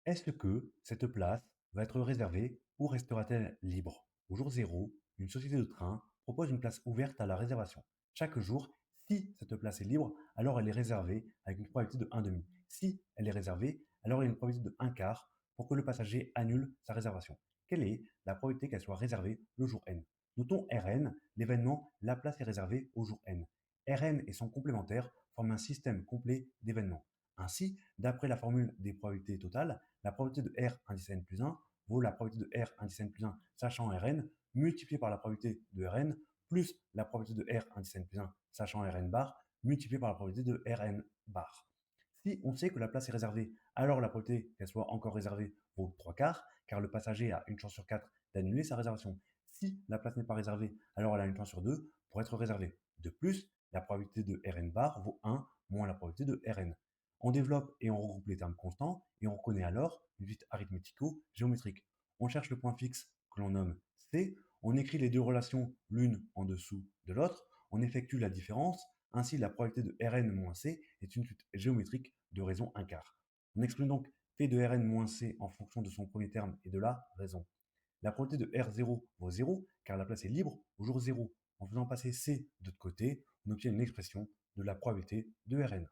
Est-ce que cette place va être réservée ou restera-t-elle libre? Au jour zéro, une société de train propose une place ouverte à la réservation. Chaque jour, si cette place est libre, alors elle est réservée avec une probabilité de 1,5. Si elle est réservée, alors il y a une probabilité de 1 quart pour que le passager annule sa réservation. Quelle est la probabilité qu'elle soit réservée le jour N? Notons Rn, l'événement, la place est réservée au jour N. Rn et son complémentaire forment un système complet d'événements. Ainsi, d'après la formule des probabilités totales, la probabilité de R indice n plus 1 vaut la probabilité de R indice n plus 1 sachant Rn multiplié par la probabilité de Rn plus la probabilité de R indice n plus 1 sachant Rn bar multiplié par la probabilité de Rn bar. Si on sait que la place est réservée, alors la probabilité qu'elle soit encore réservée vaut 3 quarts, car le passager a une chance sur 4 d'annuler sa réservation. Si la place n'est pas réservée, alors elle a une chance sur 2 pour être réservée. De plus, la probabilité de Rn bar vaut 1 moins la probabilité de Rn. On développe et on regroupe les termes constants et on reconnaît alors une suite arithmético-géométrique. On cherche le point fixe que l'on nomme C, on écrit les deux relations l'une en dessous de l'autre, on effectue la différence, ainsi la probabilité de Rn moins C est une suite géométrique de raison 1 quart. On exprime donc P de Rn moins C en fonction de son premier terme et de la raison. La probabilité de R0 vaut 0 car la place est libre au jour 0. En faisant passer C de l'autre côté, on obtient une expression de la probabilité de Rn.